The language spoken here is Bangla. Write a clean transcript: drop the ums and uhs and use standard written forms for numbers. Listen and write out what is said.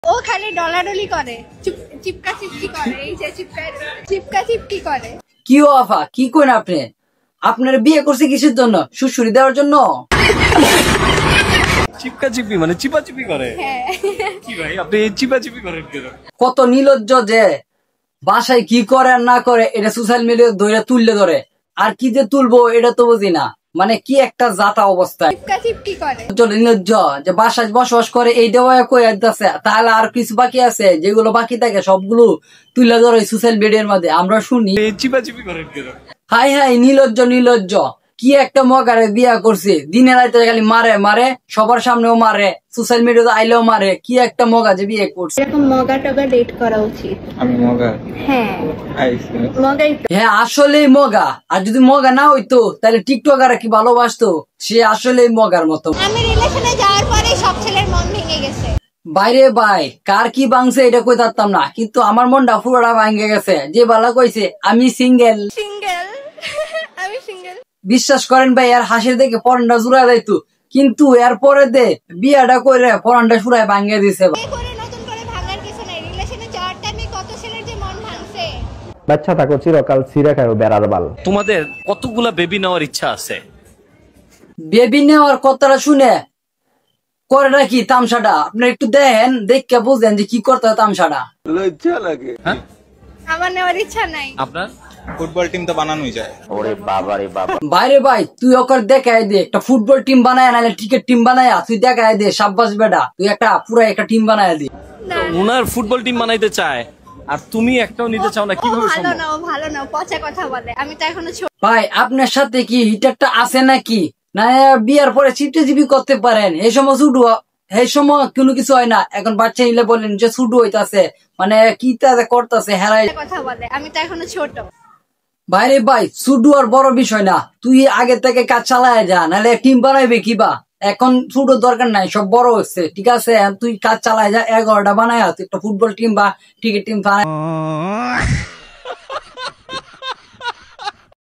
ও খালি ডলাডলি করে, চিপকা চিপকি করে, এই যে চিপকা চিপকি করে। কি আফা কি করেন আপনি? আপনার বিয়ে করছে কিসের জন্য? শ্বশুরি দেওয়ার জন্য? চিপকা চিপি মানে চিপাচিপি করে? হ্যাঁ। কি ভাই আপনি চিপাচিপি করেন কেন? কত নির্লজ্জ যে বাসায় কি করে আর না করে এটা সোশ্যাল মিডিয়া ধরে তুললে ধরে, আর কি যে তুলবো এটা তো বুঝি না। মানে কি একটা জাতা অবস্থায় চিপকা চিপকি করে। নির্লজ্জ যে বাসায় বসবাস করে এই দেওয়া কই আসছে, তাহলে আর কিছু বাকি আছে যেগুলো বাকি থাকে সবগুলো তুলে ধরে সোশ্যাল মিডিয়ার মধ্যে আমরা শুনি। চিপাচিপি করেন কেন? হাই হাই নির্লজ্জ নির্লজ্জ, কি একটা মগারে বিয়া করছে, দিনে রাতে খালি মারে মারে, সবার সামনেও মারে, সোশ্যাল মিডিয়াতে আইলেও মারে। কি একটা মগা যে বিয়ে করছে। এরকম মগা টগা ডেট করা উচিত। আমি মগা? হ্যাঁ মগাই তো। হ্যাঁ আসলেই মগা। আর যদি মগা না হইতো তাহলে টিকটকাররা কি ভালোবাসতো? সে আসলেই মগার মতো। আমি রিলেশনে যাওয়ার পরে সব ছেলের মন ভেঙে গেছে। বাইরে ভাই কার কি ভাঙছে এটা কই থাকতাম না, কিন্তু আমার মনটা পুরোটা ভাঙে গেছে। যে বালা কইছে আমি সিঙ্গেল সিঙ্গেল। আমি সিঙ্গেল। বিশ্বাস করেন ভাই, আর হাসির দেখে পরানটা জুড়াই যাইতো, কিন্তু এর পরে দে বিয়াটা করে পরানটা সুরাই ভাঙিয়ে দিছে। নতুন করে ভাঙার কিছু নাই, রিলেশনে যাওয়ার টাইমে কত ছেলের যে মন ভাঙছে। বাচ্চা থাকো চিরকাল ছিঁড়ে খাও বেড়ার বাল। তোমাদের কতগুলা বেবি নেওয়ার ইচ্ছা আছে? বেবি নেওয়ার কথাটা শুনে করে নাকি তামসাটা আপনি একটু দেখেন, দেখে বুঝলেন যে কি করতে হয় তামসাটা। লজ্জা লাগে। হ্যাঁ আমার নেওয়ার ইচ্ছা নাই। আপনার ফুটবল টিম তো বানানোই যায়। ওরে বাবা রে বাবা। বাইরে ভাই তুই ওকে দেখাই দে একটা ফুটবল টিম বানায়, নাহলে ক্রিকেট টিম বানায় তুই দেখাই দে। সাব্বাস বেটা, তুই একটা পুরো একটা টিম বানায় দে। ওনার ফুটবল টিম বানাইতে চায় আর তুমি একটাও নিতে চাও না, কিভাবে ভালো সম্ভব? না, ও ভালো না, পচা কথা বলে। আমি তো এখনো ছোট। ভাই আপনার সাথে কি হিটারটা আছে নাকি? না বিয়ার পরে চিপচিপি করতে পারেন? এই সময় ছুটু, এই সময় কোনো কিছু হয় না। এখন বাচ্চা নিলে বলেন যে ছুটু হইতাছে, মানে কি করতেছে হেরাই কথা বলে। আমি তো এখনো ছোট। বাইরে ভাই ছুটু আর বড় বিষয় না, তুই আগে থেকে কাজ চালায় যা, নাহলে টিম বানাইবে কিবা। এখন ছোট দরকার নাই, সব বড় হচ্ছে, ঠিক আছে? তুই কাজ চালায় যা, 11টা বানায় তুই একটা ফুটবল টিম বা ক্রিকেট টিম বানায়।